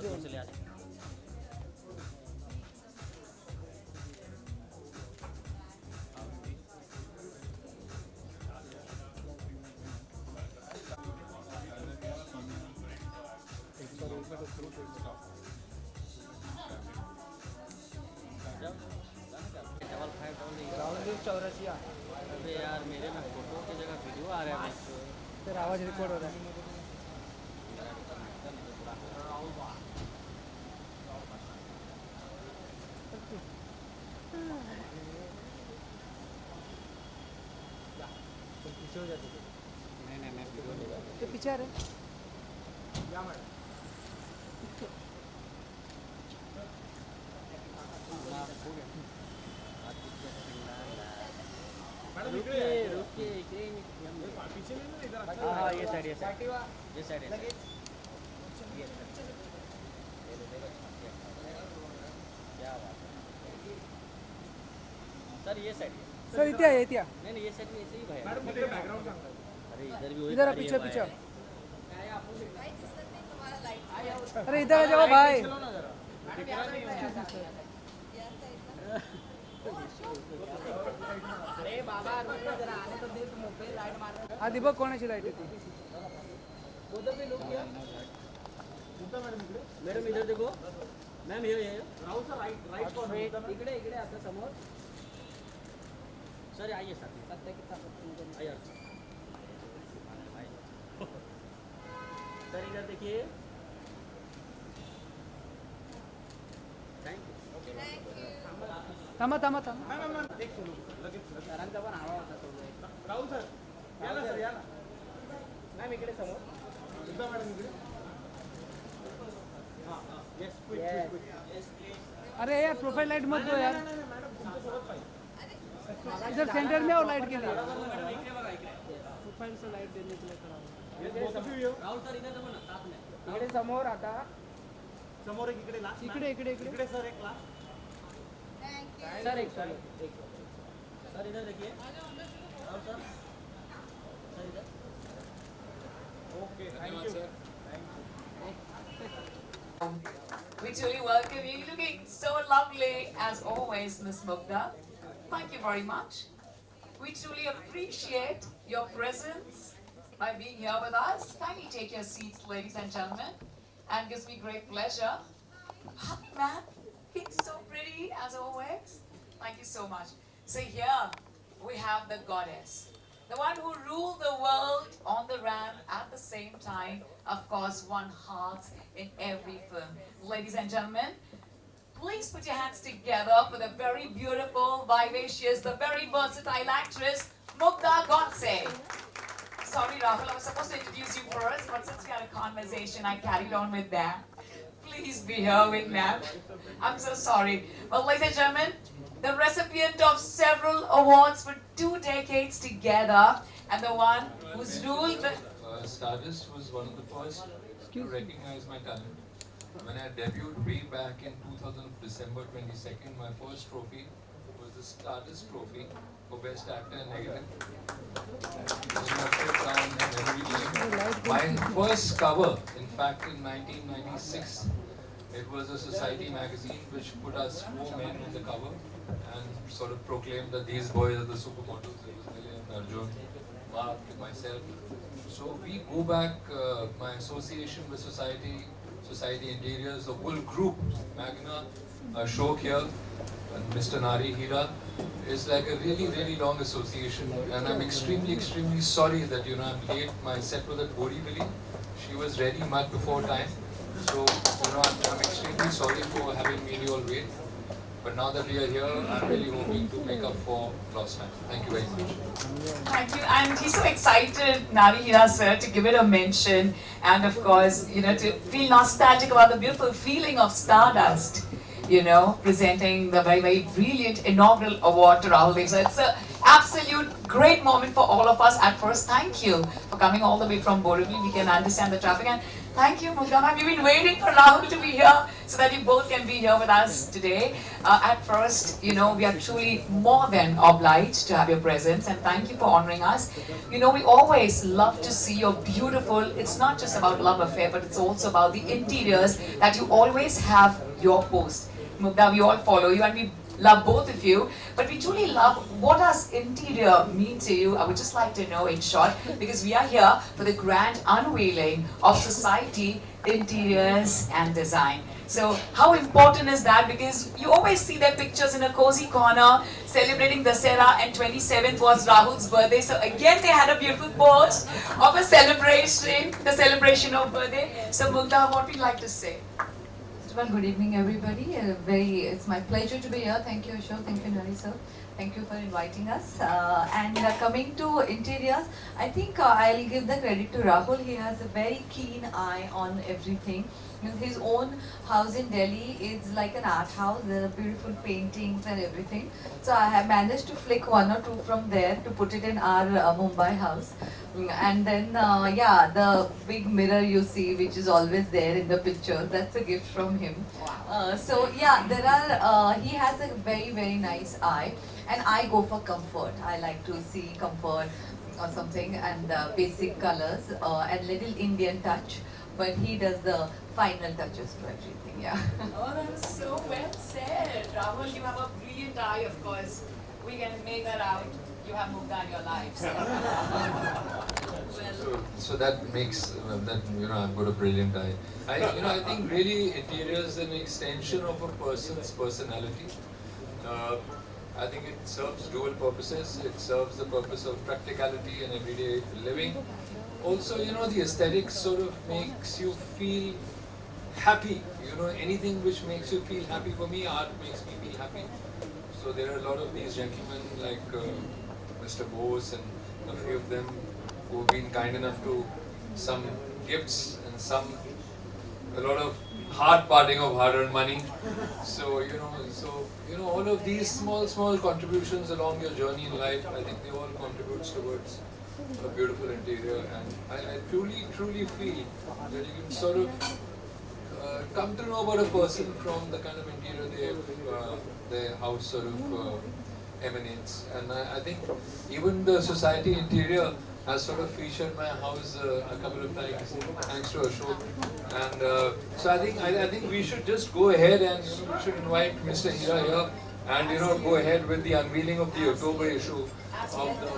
दूर से ले आते राहुल 84। अबे यार मेरे में फोटो की जगह वीडियो आ रहा है फिर आवाज़ रिकॉर्ड हो रहा है। पीछे हो जाते नहीं मैं वीडियो ले रहा तो पीछे आ रहे हाँ ये साइड ये साइड क्या बात है सर ये साइड सर इतिया नहीं ये साइड में ऐसे ही भाई अरे इधर भी वही इधर पीछे पीछे अरे इधर आ जाओ भाई आधी बघ कोणाची लाईट येते मैडम इधर देखो मैम ये राहुल सर राइट कॉर्नर इकडे आता समोर सर आइए सर आइए सर इधर देखिए थांबा सरांचा पण आवाज होता तो राहुल सर या ना मॅम इकडे समोर सुद्धा मॅडम इकडे अरे यार प्रोफाइल लाइट मत दो यार इधर सेंटर में आओ लाइट के लिए प्रोफाइल से लाइट देने के लिए खड़ा राहुल सर इधर देखो ना साथ में इकडे समोर आता समोर एक इकडे लास्ट इकडे सर एक लास्ट सर एक सर इधर देखिए राहुल सर सर इधर okay thank you We truly welcome you. Looking so lovely as always, Miss Mugdha. Thank you very much. We truly appreciate your presence by being here with us. Kindly take your seats, ladies and gentlemen, and gives me great pleasure. Hi, ma'am. Looking so pretty as always. Thank you so much. So here we have the goddess, the one who ruled the world on the ram at the same time, of course, one heart in every film. Ladies and gentlemen, please put your hands together for the very beautiful, vivacious, the very versatile actress, Mugdha Godse. Sorry, Rahul, I was supposed to introduce you first, but since we had a conversation, I carried on with that. Please be here with me. I'm so sorry. Well, ladies and gentlemen, the recipient of several awards for 2 decades together, and the one who's ruled the... Stardust was one of the first to recognize my talent. When I debuted way back in 2000, December 22nd, my first trophy was the Stardust Trophy for Best Actor in Negative. It was my first round in every game. My first cover, in fact, in 1996, it was a society magazine which put us 4 men on the cover and sort of proclaimed that these boys are the supermodels. It was Milian, Arjun, Mark, myself. So we go back, my association with Society Interiors, the whole group, Magna, Ashok here, and Mr. Nari Hira, is like a really long association, and I'm extremely sorry that I'm late. My set was at Borivali. She was ready much before time, so I'm extremely sorry for having made you all wait. But now that we are here, I'm really hoping to make up for lost time. Thank you very much. Thank you. And he's so excited, Nari Hira sir, to give it a mention and of course, to feel nostalgic about the beautiful feeling of Stardust, presenting the very brilliant inaugural award to Rahul Dev. So absolute great moment for all of us. At first, thank you for coming all the way from Borivali. We can understand the traffic. And thank you, Mugdha. We've been waiting for Rahul to be here so that you both can be here with us today. At first, we are truly more than obliged to have your presence, and thank you for honoring us. We always love to see your beautiful, it's not just about love affair, but it's also about the interiors that you always have your post. Mugdha, we all follow you and we love both of you, but we truly love what does interior mean to you. I would just like to know in short, because we are here for the grand unveiling of Society Interiors and Design. So how important is that? Because you always see their pictures in a cozy corner celebrating Dasera, and 27th was Rahul's birthday. So again they had a beautiful post of a celebration, the celebration of birthday. So Mugdha, what would you like to say? Well, good evening, everybody. It's my pleasure to be here. Thank you, Ashok. Thank you, Nari sir. Thank you for inviting us. Coming to interiors, I think I'll give the credit to Rahul. He has a very keen eye on everything. His own house in Delhi is like an art house. There are beautiful paintings and everything. So I have managed to flick one or two from there to put it in our Mumbai house. And then, the big mirror you see, which is always there in the picture, that's a gift from him. He has a very, very nice eye. And I go for comfort. I like to see comfort or something, and basic colors and little Indian touch. But he does the final touches to everything, yeah. Oh, that is so well said. Rahul, you have a brilliant eye, of course. We can make that out. You have Mugdha in your life. So that makes I've got a brilliant eye. I think really interior is an extension of a person's personality. I think it serves dual purposes. It serves the purpose of practicality and everyday living. Also, the aesthetics sort of makes you feel happy. Anything which makes you feel happy. For me, art makes me feel happy. So there are a lot of these gentlemen like Mr. Bose and a few of them who have been kind enough to some gifts and a lot of hard parting of hard-earned money. So all of these small contributions along your journey in life, I think they all contribute towards a beautiful interior, and I truly feel that you can sort of come to know about a person from the kind of interior their house sort of emanates. And I think even the society interior has sort of featured my house a couple of times, thanks to Ashok. And so I think we should just go ahead and we should invite Mr. Hira here and go ahead with the unveiling of the October issue.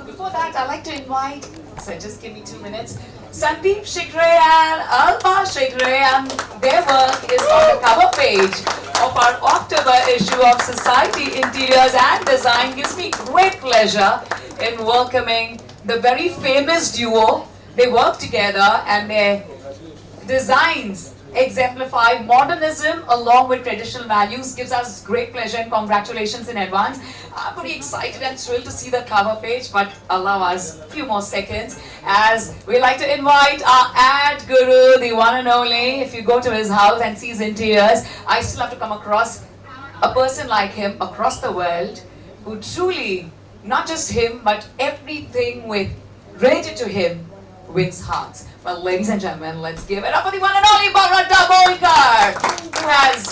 Before that, I'd like to invite, so just give me 2 minutes, Sandeep Shikre and Alba Shikre, and their work is on the cover page of our October issue of Society Interiors and Design. Gives me great pleasure in welcoming the very famous duo. They work together and their designs exemplify modernism along with traditional values. Gives us great pleasure and congratulations in advance. I'm pretty excited and thrilled to see the cover page, but allow us a few more seconds as we like to invite our ad guru, the one and only. If you go to his house and see his interiors, I still have to come across a person like him across the world who truly, not just him, but everything related to him wins hearts. Well, ladies and gentlemen, let's give it up for the one and only Bharat Dabolkar, who has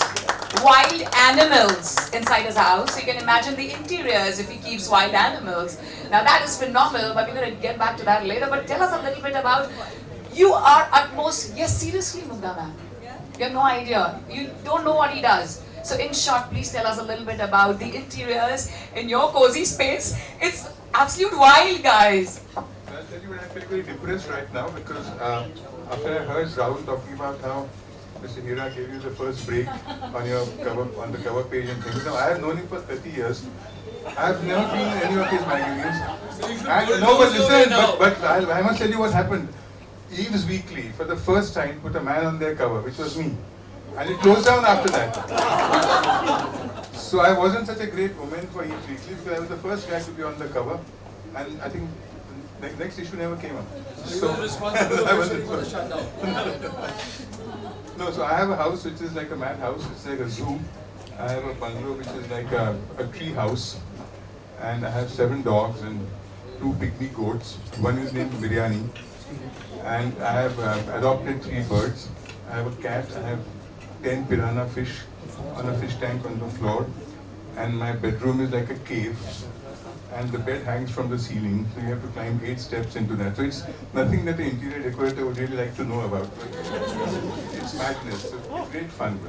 wild animals inside his house. So you can imagine the interiors if he keeps wild animals. Now that is phenomenal, but we're going to get back to that later. But tell us a little bit about, you are utmost, yes, seriously, Mugdha ma'am. You have no idea. You don't know what he does. So in short, please tell us a little bit about the interiors in your cozy space. It's absolute wild, guys. I'll tell you, I feel very depressed right now because after I heard Rahul talking about how Mr. Hira gave you the first break on the cover page and things. Now I have known him for 30 years. I have never been in any of his magazines. But I must tell you what happened. Eve's Weekly, for the first time, put a man on their cover, which was me. And it closed down after that. So I wasn't such a great moment for Eve's Weekly because I was the first guy to be on the cover. And I think the next issue never came up. So you were responsible for the shutdown. No, so I have a house which is like a mad house. It's like a zoo. I have a bungalow which is like a tree house. and I have 7 dogs and 2 pygmy goats. One is named Biryani, and I have adopted 3 birds. I have a cat. I have 10 piranha fish on a fish tank on the floor, and my bedroom is like a cave. And the bed hangs from the ceiling, so you have to climb 8 steps into that. So it's nothing that the interior decorator would really like to know about. It's madness. So it's great fun.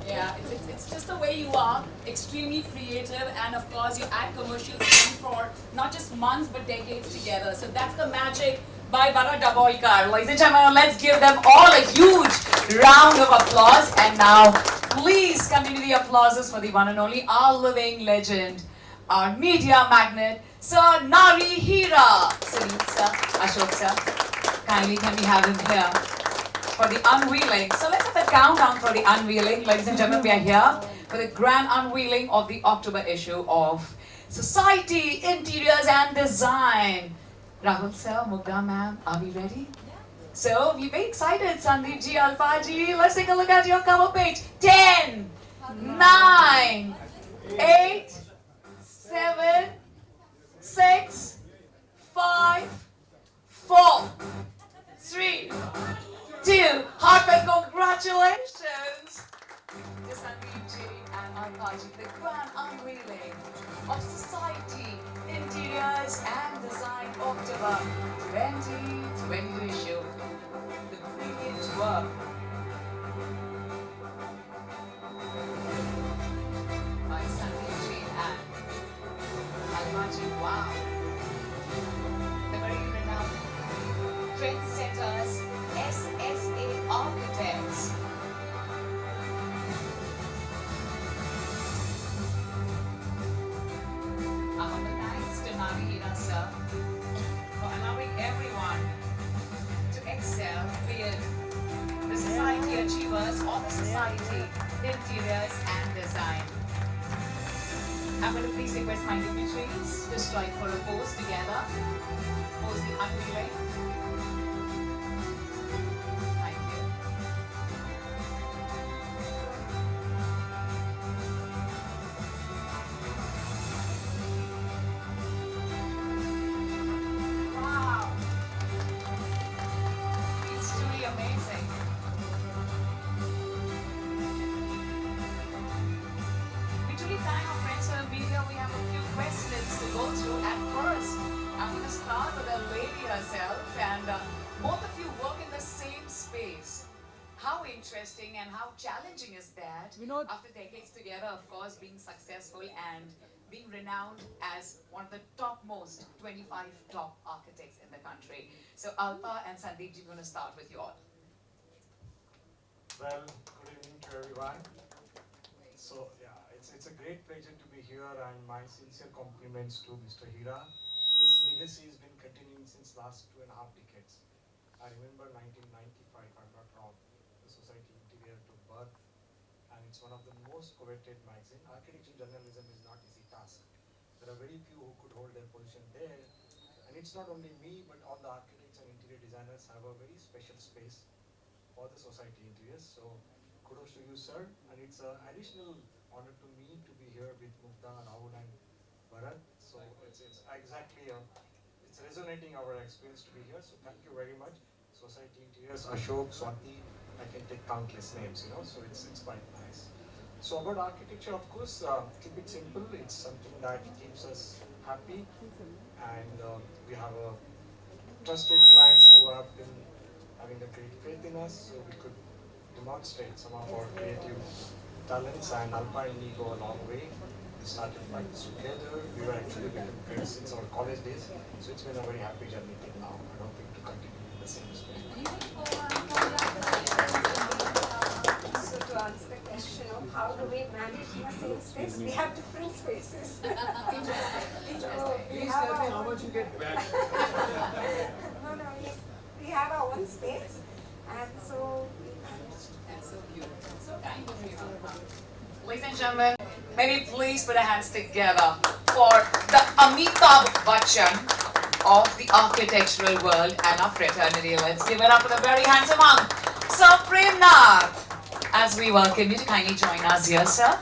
Yeah, it's just the way you are, extremely creative, and of course you add commercials in for not just months but decades together. So that's the magic by Bharat Dabolkar. Ladies and gentlemen, let's give them all a huge round of applause. And now, please continue the applauses for the one and only, our living legend, our media magnet, Sir Nari Hira. Sunil sir, Ashok sir, kindly can we have him here for the unveiling. So let's have the countdown for the unveiling. Ladies and gentlemen, we are here for the grand unveiling of the October issue of Society, Interiors and Design. Rahul sir, Mugdha ma'am, are we ready? So, we're very excited, Sandeep ji, Alpa ji. Let's take a look at your cover page. 10, 9, 8, 7, 6, 5, 4, 3, 2. Heartfelt congratulations to Sandeep ji and Alpa ji, the grand unveiling of Society, Interiors and Design October 2022 issue. The brilliant work by Sandeep ji and Alpa ji. Wow. The very renowned trendsetters, SSA architects. Our thanks to Nari Hira sir for allowing everyone to excel, be it the society achievers or the society interiors and design. I'm going to please request my dignitaries to strike for a pose together. Pose the unveiling. Thank you. Wow. It's truly amazing. We truly thank our friends from the media. We have a few questions to go through. At first, I'm going to start with a lady herself, and both of you work in the same space. How interesting and how challenging is that? After decades together, of course, being successful and being renowned as one of the topmost 25 top architects in the country. So Alpa and Sandeep, we're going to start with you all. Well, good evening to everyone. So yeah, it's a great pleasure to be here, and my sincere compliments to Mr. Hira. This legacy has been continuing since last 2.5 decades. I remember 1995, if I'm not wrong, the Society Interior took birth, and it's one of the most coveted magazines. Architecture journalism is not easy task. There are very few who could hold their position there, and it's not only me, but all the architects and interior designers have a very special space for the Society Interiors. So kudos to you, sir, and it's an additional honor to me to be here with Mugdha, Rahul and Bharat. So it's exactly it's resonating our experience to be here. So thank you very much, Society Interiors, Ashok, Swati. I can take countless names, so it's quite nice. So about architecture, of course, keep it simple. It's something that keeps us happy, and we have trusted clients who have been having a great faith in us, so we could demonstrate some of our creative talents, and Alpa and me go a long way. We started practice together. We were actually become friends since our college days, so it's been a very happy journey till now. I'm hoping to continue in the same spirit. So to answer the question of how do we manage in the same space, we have different spaces. Interesting. So we Please have tell me our how much you get back. yes, we have our own space, and so we manage. That's so beautiful. So kind of you. Ladies and gentlemen, may we please put our hands together for the Amitabh Bachchan of the architectural world and our fraternity. Let's give it up for the very handsome monk, Sir Premnath, as we welcome you to kindly join us here, sir.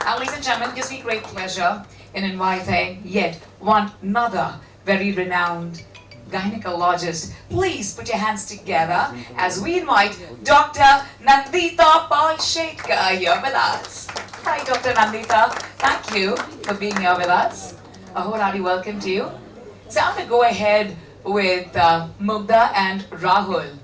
And ladies and gentlemen, it gives me great pleasure in inviting yet one another very renowned gynecologist. Please put your hands together as we invite Dr. Nandita Palshetkar here with us. Hi, Dr. Nandita. Thank you for being here with us. A wholehearty welcome to you. So I'm going to go ahead with Mugdha and Rahul.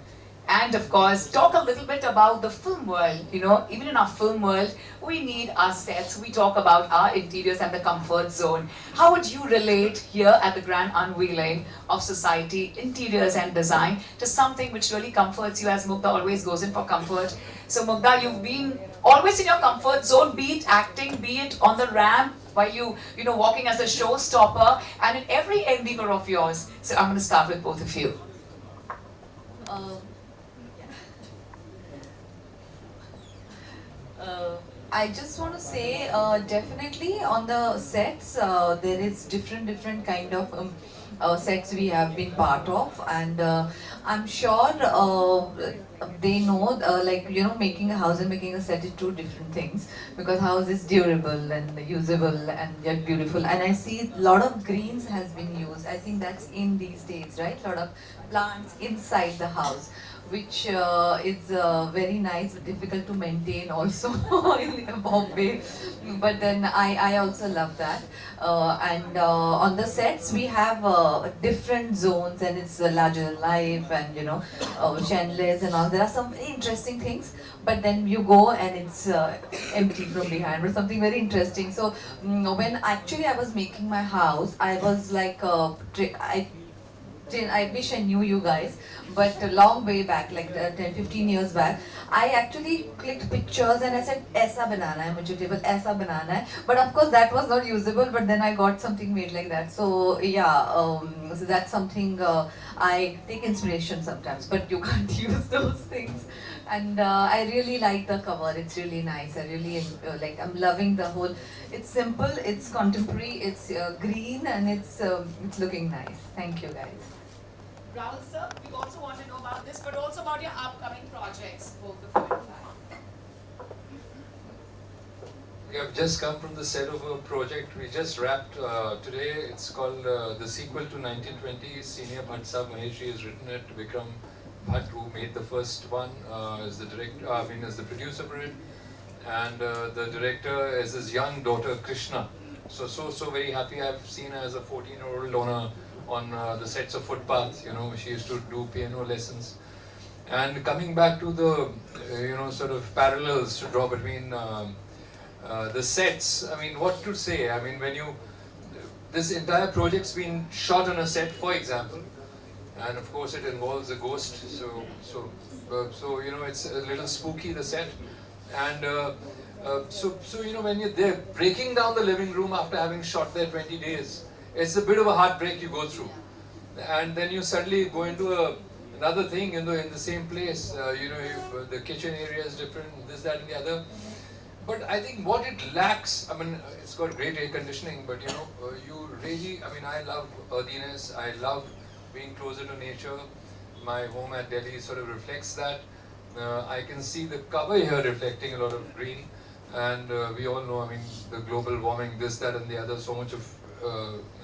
And of course, talk a little bit about the film world. You know, even in our film world, we need our sets. We talk about our interiors and the comfort zone. How would you relate here at the grand unveiling of society, interiors and design, to something which really comforts you, as Mugdha always goes in for comfort? So Mugdha, you've been always in your comfort zone, be it acting, be it on the ramp, while you know, walking as a showstopper, and in every endeavor of yours. So I'm going to start with both of you. I just want to say, definitely on the sets, there is different kind of sets we have been part of, and I'm sure they know, like, you know, making a house and making a set is two different things, because house is durable and usable and yet beautiful. And I see a lot of greens has been used. I think that's in these days, right? A lot of plants inside the house, which is very nice but difficult to maintain also in Bombay. But then I also love that. And on the sets we have different zones, and it's larger than life, and you know, chandeliers and all. There are some very interesting things, but then you go and it's empty from behind, or something very interesting. So when actually I was making my house, I was like, I wish I knew you guys, but a long way back, like 10-15 years back, I actually clicked pictures and I said, "Aisa banana hai, mujhe table aisa banana hai." But of course that was not usable, but then I got something made like that. So yeah, so that's something I take inspiration sometimes, but you can't use those things. And I really like the cover, it's really nice. I really like, I'm loving the whole, it's simple, it's contemporary, it's green, and it's looking nice. Thank you guys. Rahul sir, we also want to know about this, but also about your upcoming projects, both of you. We have just come from the set of a project we just wrapped today. It's called the sequel to 1920. Senior Bhatt Sahab Maheshji has written it. Vikram Bhatt, who made the first one, is the director. Is the producer for it, and the director is his young daughter Krishna. So very happy. I've seen her as a 14-year-old on the sets of Footpath. You know, she used to do piano lessons. And coming back to the you know, sort of parallels to draw between the sets. I mean, what to say? I mean, when you, this entire project's been shot on a set, for example, and of course it involves a ghost. So you know, it's a little spooky, the set. And so you know, when you're there breaking down the living room after having shot there 20 days, it's a bit of a heartbreak you go through. And then you suddenly go into another thing in the same place. You know, the kitchen area is different, this, that, and the other. But I think what it lacks, I mean, it's got great air conditioning, but you know, you really, I mean, I love earthiness, I love being closer to nature. My home at Delhi sort of reflects that. I can see the cover here reflecting a lot of green, and we all know, I mean, the global warming, this, that, and the other, so much of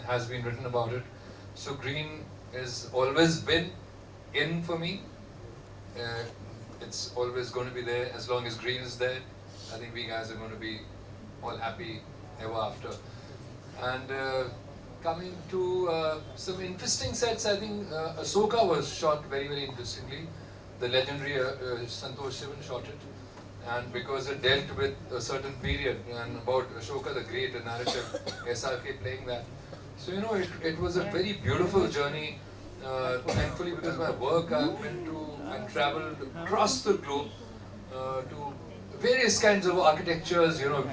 has been written about it. So green has always been in for me. It's always going to be there. As long as green is there, I think we guys are going to be all happy ever after. And coming to some interesting sets, I think Ahsoka was shot very interestingly. The legendary Santosh Sivan shot it. And because it dealt with a certain period and about Ashoka the Great, a narrative, SRK playing that. So you know, it was a very beautiful journey. Thankfully, because my work, I've been to and travelled across the globe to various kinds of architectures. You know,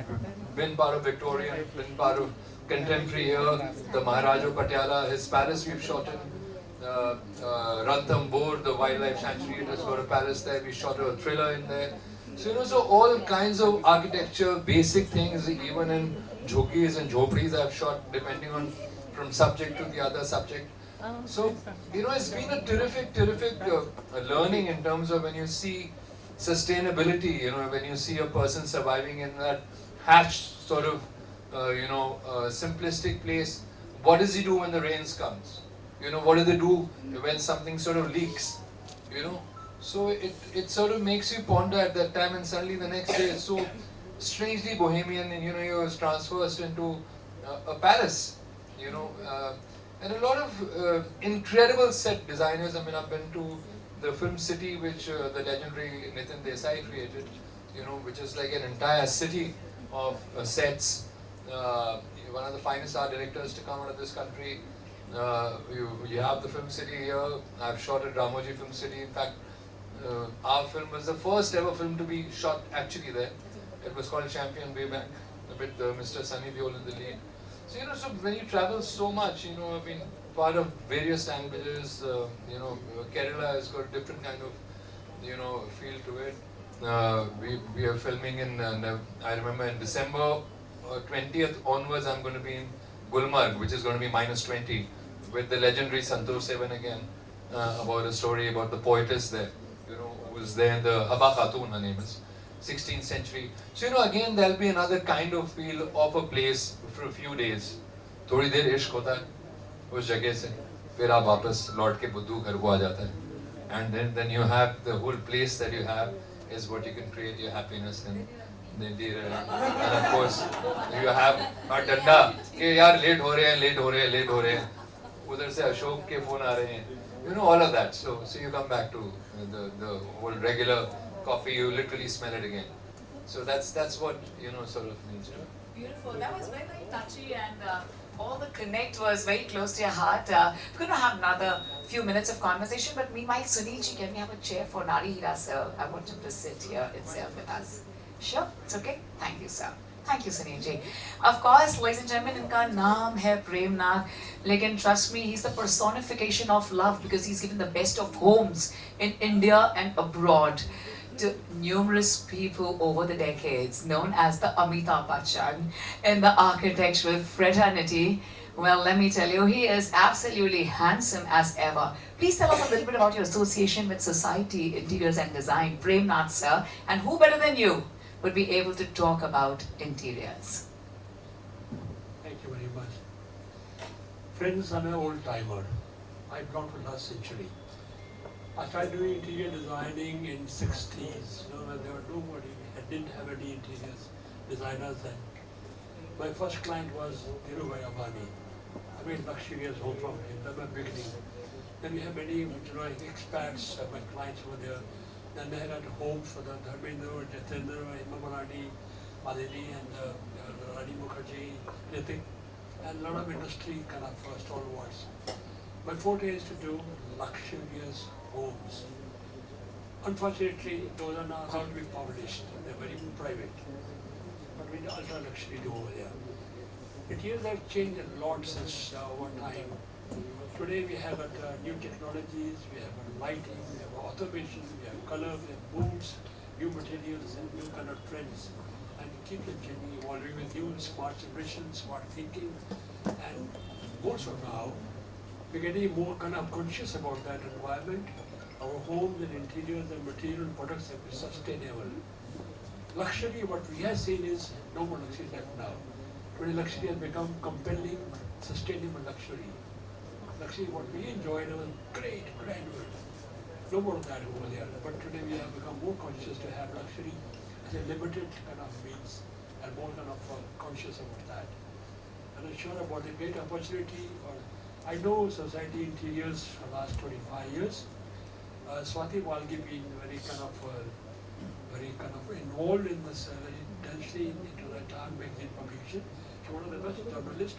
been part of Victorian, been part of contemporary here. The Maharaja of Patiala, his palace we've shot in. Ranthambore, the wildlife sanctuary, it has got a palace there. We shot a thriller in there. So you know, so all kinds of architecture, basic things, even in jhogis and jhopris I've shot, depending on from subject to the other subject. So you know, it's been a terrific learning in terms of when you see sustainability. You know, when you see a person surviving in that hatched sort of simplistic place. What does he do when the rains comes? What do they do when something sort of leaks? So it sort of makes you ponder at that time, and suddenly the next day it's so strangely bohemian, and you're transversed into a palace, and a lot of incredible set designers. I mean, I've been to the film city which the legendary Nitin Desai created, which is like an entire city of sets. One of the finest art directors to come out of this country. You have the film city here. I've shot at Ramoji Film City. In fact, our film was the first ever film to be shot actually there. It was called Champion Way Back with Mr. Sunny Deol in the lead. So so when you travel so much, I've been part of various languages. Kerala has got different kind of feel to it. We are filming in. I remember in December 20th onwards, I'm going to be in Gulmarg, which is going to be -20, with the legendary Santosh Sevan again, about a story about the poetess there, who was there in the Haba Khatun, her name is, 16th century. So again there'll be another kind of feel of a place for a few days. थोड़ी देर इश्क होता है उस जगह से, फिर आप वापस लौट के बुद्धू घर को आ जाता है. And then you have the whole place that you have is what you can create your happiness in. And of course you have a डंडा कि यार लेट हो रहे हैं, उधर से अशोक के फोन आ रहे हैं, all of that. So you come back to the whole regular coffee, you literally smell it again. So that's what sort of means to it. Beautiful. That was very, very touchy, and all the connect was very close to your heart. We're going to have another few minutes of conversation, but meanwhile, Sunilji, can we have a chair for Nari Hira sir? I want him to sit here itself with us. Sure, it's okay. Thank you, sir. Thank you, Sunilji. Of course, ladies and gentlemen, inka naam hai Premnath. Lekin trust me, he's the personification of love because he's given the best of homes in India and abroad to numerous people over the decades, known as the Amitabh Bachchan in the architectural fraternity. Well, let me tell you, he is absolutely handsome as ever. Please tell us a little bit about your association with Society Interiors and Design, Premnath sir, and who better than you would be able to talk about interiors? Thank you very much. Friends, I'm an old timer. I belong to last century. I started doing interior designing in 60s, when there were nobody, I didn't have any interiors designers then. My first client was Dhirubhai Ambani. I made luxurious home from him, that's my beginning. Then we have many expats, my clients were there. Then they had homes for the Dharmendra, Jatendra, Hima Malani, Madhini, and Rani Mukherjee, Ritik, and a lot of industry kind of stalwarts. My forte is to do luxurious homes. Unfortunately, those are not allowed to be published. They're very private. But we ultra luxury do over there. Interiors have changed a lot since over time. Today we have new technologies, we have lighting, we have automation, we have color, we have moods, new materials and new kind of trends. And we keep them changing, evolving with new smart generation, smart thinking. And more so now, we're getting more kind of conscious about that environment. Our homes and interiors and material products have been sustainable. Luxury, what we have seen is no more luxury left now. Today luxury has become compelling, sustainable luxury. Luxury, what we enjoyed was great, grandeur. No more of that over there. But today we have become more conscious to have luxury as a limited kind of means and more kind of conscious about that. And I'm sure about the great opportunity. I know Society Interiors for the last 25 years. Swati Walgi being very kind of involved in this very densely into the Time magazine publication. She's one of the best journalists.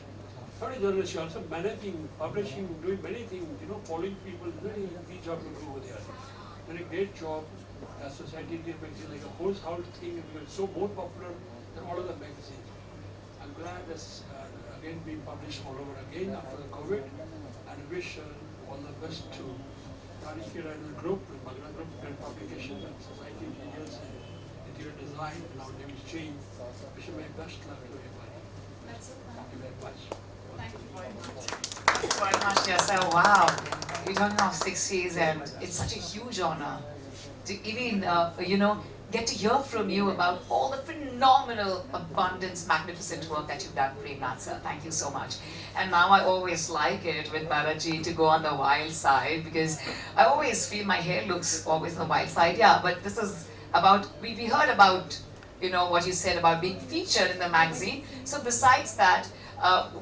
Not a journalist, she also managing, publishing, doing many things, following people, very easy job to do over there. Doing a great job as Society Interior magazine, like a whole house thing, it's so more popular than all other magazines. I'm glad that's again being published all over again after the COVID, and I wish all the best to Tarikira and the group, the Mugdha group, and publication, and Society Interiors and Interior Design, and our name is Jane. Wish you my best luck to everybody. Thank you very much. Thank you very much. Thank you very much, yes. Oh, wow. You're talking of 60s, and it's such a huge honor to even, get to hear from you about all the phenomenal, abundance, magnificent work that you've done, Premnath sir. Thank you so much. And now I always like it with Balaji to go on the wild side, because I always feel my hair looks always on the wild side. Yeah, but this is about, we heard about, you know, what you said about being featured in the magazine. So besides that,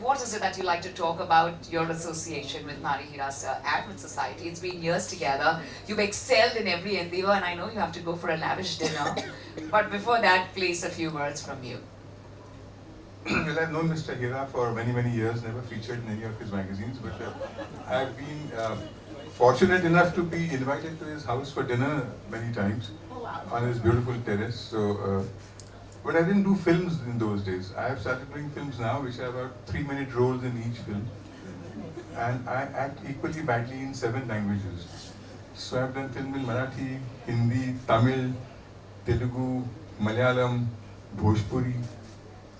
what is it that you like to talk about your association with Nari Hira sir and with society? It's been years together. You've excelled in every endeavor, and I know you have to go for a lavish dinner. But before that, please, a few words from you. Well, I've known Mr. Hira for many, many years, never featured in any of his magazines, but I've been fortunate enough to be invited to his house for dinner many times on his beautiful terrace. So, but I didn't do films in those days. I have started doing films now, which are about 3-minute roles in each film. And I act equally badly in 7 languages. So I've done film in Marathi, Hindi, Tamil, Telugu, Malayalam, Bhojpuri,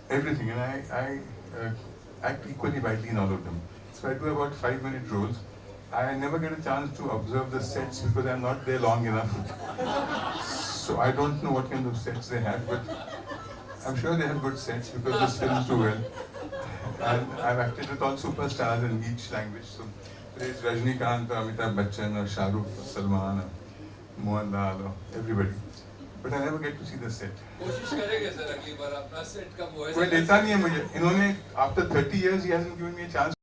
everything. And I act equally badly in all of them. So I do about 5-minute roles. I never get a chance to observe the sets because I'm not there long enough. So I don't know what kind of sets they have, but I'm sure they have good sets because these films do well. And I've acted with all superstars in each language. So there's Rajnikant, Amitabh Bachchan, or Shah Rukh, or Salman, or Mohanlal, or everybody. But I never get to see the set. कोशिश करेंगे sir अगली बार अपना set कब होए. कोई लेता नहीं है मुझे. इन्होंने after 30 years he hasn't given me a chance.